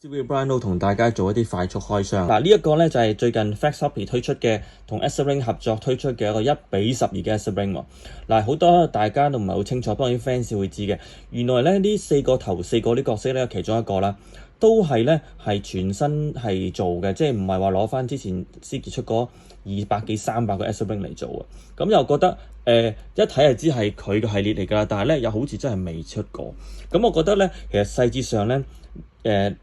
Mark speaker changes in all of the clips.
Speaker 1: Brian 同大家做一啲快速開箱。呢一個咧就係最近 Flexcopy 推出嘅同 Acer Ring 合作推出嘅一個1:12嘅 Acer Ring 喎。好多大家都唔係好清楚，不過啲 fans 會知嘅。原來咧呢頭四個啲角色咧，其中一個啦，都係咧係全新係做嘅，即係唔係話攞翻之前先傑出嗰200幾300個 Acer Ring 嚟做啊。咁又覺得一睇就知係佢嘅系列嚟㗎啦，但係咧又好似真係未出過。咁我覺得咧，其實細節上咧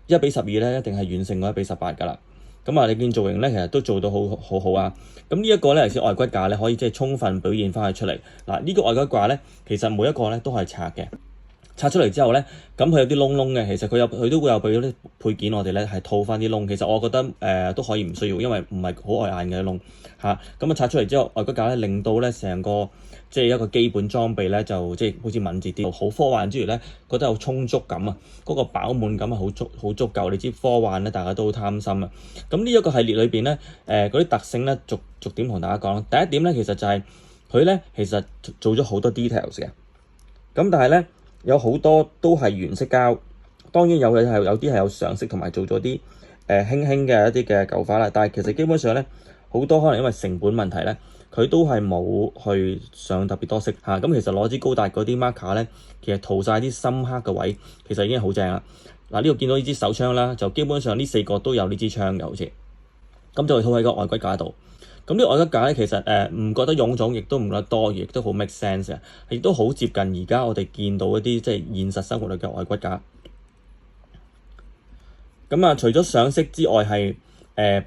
Speaker 1: ，1:12咧一定係完勝過1:18㗎啦。咁你見造型咧其實都做到好好啊。咁呢一個咧，尤其是外骨架咧，可以即係充分表現翻佢出嚟。呢個外骨架咧，其實每一個咧都係拆嘅。拆出嚟之後咧，咁佢有啲窿窿嘅，其實佢都會有俾咗啲配件我哋咧係套翻啲窿。其實我覺得都可以唔需要，因為唔係好礙眼嘅窿嚇。咁拆出嚟之後，外骨架咧令到咧成個即係一個基本裝備咧就即係好似敏捷啲，好科幻之餘咧覺得有充足感啊，嗰個飽滿感係好足夠。你知科幻咧大家都好貪心啊。咁呢一個系列裏邊咧嗰啲特性咧逐點同大家講。第一點咧其實就係佢咧其實做咗好多 details 嘅，咁但係咧有好多都係原色膠，當然有啲係有上色同埋做咗啲輕輕嘅一啲嘅舊化啦。但係其實基本上咧好多可能因為成本問題咧，佢都係冇去上特別多色嚇。咁其實攞支高達嗰啲 marker 咧，其實塗晒啲深刻嘅位，其實已經好正啦。呢度見到呢支手槍啦，就基本上呢4個都有呢支槍嘅好似，咁就套喺個外骨架度。咁呢個外骨架咧，其實唔覺得臃腫，亦都唔覺得多餘，亦都好 make sense 嘅，亦都好接近而家我哋見到一啲即係現實生活裏嘅外骨架。咁除咗上色之外係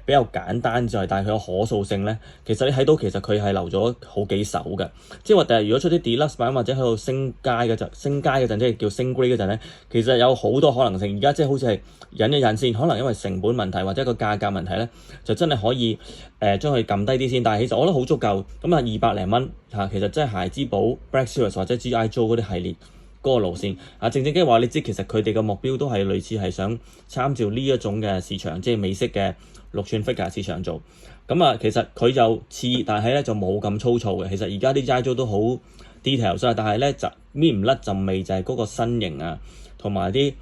Speaker 1: 比較簡單之外，但係佢有可塑性咧，其實你睇到其實佢係留咗好幾手嘅，即係話第日如果出啲 deluxe 版或者喺度升階嗰陣，即係叫升 grade 嗰陣咧，其實有好多可能性。而家即係好似係忍一忍先，可能因為成本問題或者個價格問題咧，就真係可以將佢撳低啲先。但係其實我覺得好足夠，咁200零蚊嚇，其實真係孩之寶、Black Series 或者 G.I. Joe 嗰啲系列嗰個路線正即係話你知，其實佢哋嘅目標都係類似係想參照呢一種嘅市場，即係美式嘅6寸 figure 市場做。其實佢就似，但係咧就冇咁粗糙嘅。其實而家啲 G.I. Joe 都好 details 但係咧就搣唔甩陣味，就係嗰個身形啊，同埋啲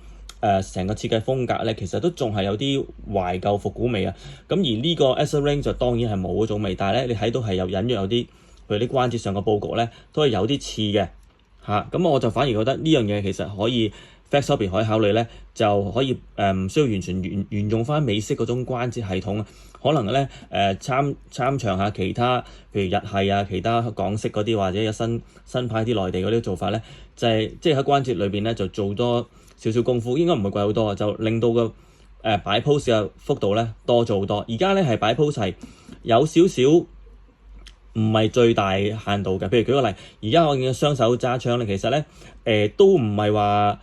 Speaker 1: 成個設計風格咧，其實都仲係有啲懷舊復古味啊。咁而呢個 Acer Ring 就當然係冇嗰種味，但係咧你睇到係有隱約有啲，譬如啲關節上個佈局咧都係有啲似嘅。咁我就反而覺得呢樣嘢其實可以 Flexcopy 可以考慮咧，就可以唔需要完全沿用翻美式嗰種關節系統啊，可能咧參詳下其他，譬如日系啊、其他港式嗰啲或者有新派啲內地嗰啲做法咧，就係即係喺關節裏邊咧就做多少少功夫，應該唔會貴好多啊，就令到個擺 pose 嘅幅度咧多咗好多。而家咧係擺 pose 係有少少唔係最大限度嘅，譬如舉個例，而家我見雙手揸槍咧，其實咧都唔係話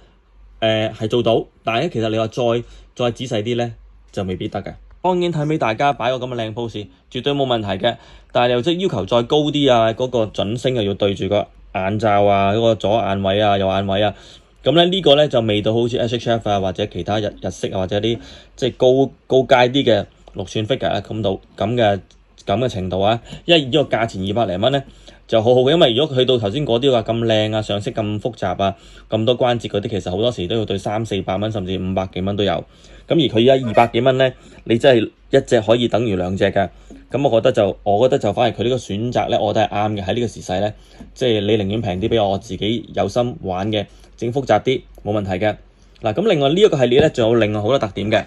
Speaker 1: 係做到，但係咧其實你話再仔細啲咧就未必得嘅。當然睇俾大家擺個咁嘅靚 pose，絕對冇問題嘅。但係你又即係要求再高啲啊，嗰個準星又要對住個眼罩啊，嗰個左眼位啊、右眼位啊，咁咧呢個咧就未到好似 SHF 啊或者其他日式啊或者啲即係高階啲嘅6寸 figure 啊咁嘅程度啊，因為呢個價錢200零蚊咧就好好嘅，因為如果佢去到頭先嗰啲話咁靚啊、上色咁複雜啊、咁多關節嗰啲，其實好多時都要對300-400蚊甚至500幾蚊都有。咁而佢而家200幾蚊咧，你真係一隻可以等於2隻嘅。咁我覺得就反而佢呢個選擇咧，我覺得係啱嘅。喺呢個時勢咧，即係你寧願平啲俾我自己有心玩嘅，整複雜啲冇問題嘅。咁另外呢一個系列咧，仲有另外好多特點嘅。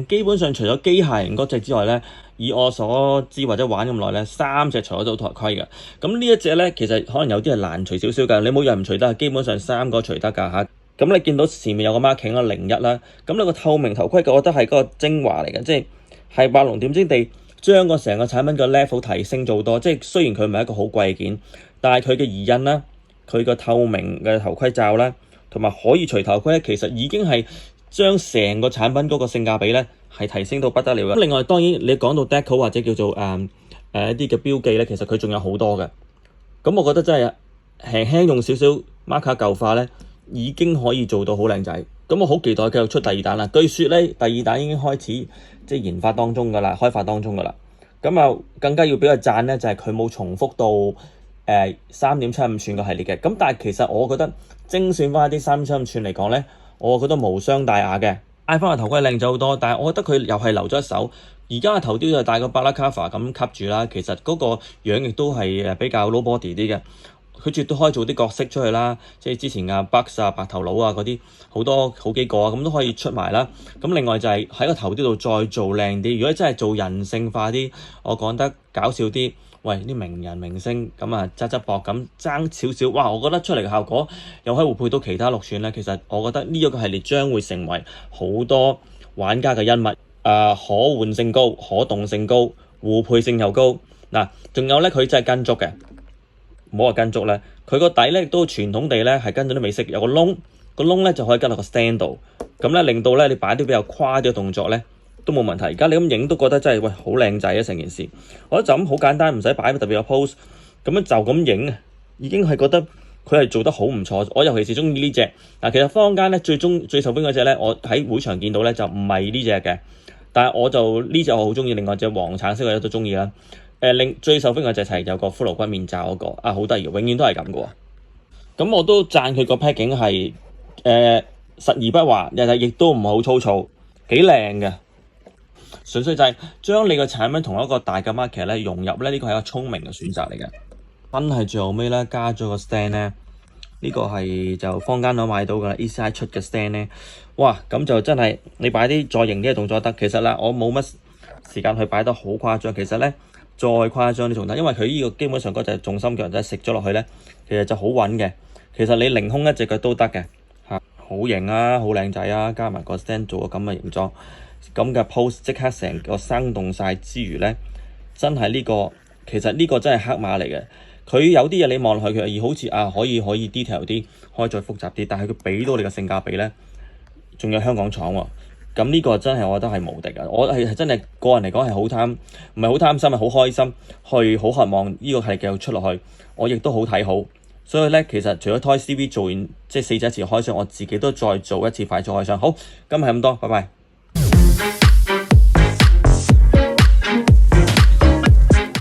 Speaker 1: 基本上除咗機械人嗰隻之外咧，以我所知或者玩咁耐咧，3隻除咗到頭盔嘅。咁呢一隻咧，其實可能有啲係難除少少㗎。你冇人唔除得，基本上3個除得㗎嚇。咁你見到前面有個 marking 啦，01啦。咁你個透明頭盔，我覺得係嗰個精華嚟嘅，即係畫龍點睛地將個成個產品嘅 level 提升咗好多。即係雖然佢唔係一個好貴件，但係佢嘅擬印啦，佢個透明嘅頭盔罩啦，同埋可以除頭盔咧，其實已經係將成個產品嗰個性價比咧係提升到不得了嘅。另外當然你講到 decal 或者叫做一啲嘅標記咧，其實佢仲有好多嘅。咁我覺得真係輕輕用少少 marker 舊化咧，已經可以做到好靚仔。咁我好期待繼續出第2彈啦。據說咧第2彈已經開始即係研發當中㗎啦，開發當中㗎啦。咁更加要俾佢讚咧，就係佢冇重複到3.75寸個系列嘅。咁但係其實我覺得精選翻一啲3.75寸嚟講咧，我覺得無傷大雅嘅。iPhone 嘅頭盔靚咗好多，但係我覺得佢又係留咗一手。而家嘅頭雕就戴個巴拉卡法咁吸住啦，其實嗰個樣亦都係比較 low body 啲嘅。佢絕對可以做啲角色出去啦，即係之前啊 Bugs 啊白頭佬啊嗰啲好多好幾個啊，咁都可以出埋啦。咁另外就係喺個頭雕度再做靚啲。如果真係做人性化啲，我講得搞笑啲，喂啲名人明星咁啊側側膊咁爭少少，哇！我覺得出嚟嘅效果又可以互配到其他6選咧。其實我覺得呢一個系列將會成為好多玩家嘅恩物。可換性高，可動性高，互配性又高。嗱，仲有咧，佢真係跟足嘅。唔好話跟足咧，佢個底咧亦都傳統地咧係跟咗啲美式，有個窿，個窿咧就可以跟落個 stand 度，咁咧令到咧你擺啲比較誇啲嘅動作咧都冇問題。而家你咁影都覺得真係喂好靚仔啊！成件事，我覺得就咁好簡單，唔使擺特別嘅 pose，咁樣就咁影已經係覺得佢係做得好唔錯。我尤其是中意呢隻嗱，其實坊間咧最受歡迎嗰隻咧，我喺會場見到咧就唔係呢隻嘅，但係我就呢隻我好中意，另外隻黃橙色嘅都中意啦。最受歡迎嘅就係有個骷髏骨面罩嗰個啊，好得意，永遠都係咁嘅喎。咁我都讚佢個 packing 係實而不華，亦都唔係好粗糙，幾靚嘅。純粹就係將你個產品同一個大嘅 market 咧融入咧，呢個係一個聰明嘅選擇嚟嘅。真係最後尾咧加咗個 stand 咧，呢個係就坊間都買到㗎啦 ，Eastside 出嘅 stand 咧，哇！咁就真係你擺啲再型啲嘅動作得。其實啦，我冇乜時間去擺得好誇張，其實咧。再誇張啲仲得，因為佢呢個基本上嗰隻重心腳仔食咗落去咧，其實就好穩嘅。其實你凌空一隻腳都得嘅嚇，好型啊，好靚仔啊，加埋個 stand 做個咁嘅形狀，咁嘅 pose 即刻成個生動晒之餘咧，真係呢個其實呢個真係黑馬嚟嘅。佢有啲嘢你望落去，佢好似可以 detail 啲，可以再複雜啲，但係佢俾到你嘅性價比咧，仲有香港廠喎。咁呢個真係我覺得係無敵嘅，我係真係個人嚟講係好貪，唔係好貪心，係好開心，去好渴望呢個係繼續出落去，我亦都好睇好。所以咧，其實除咗 Toy CV 做完即係4隻一次開箱，我自己都再做一次快速開箱。好，今日係咁多，拜拜。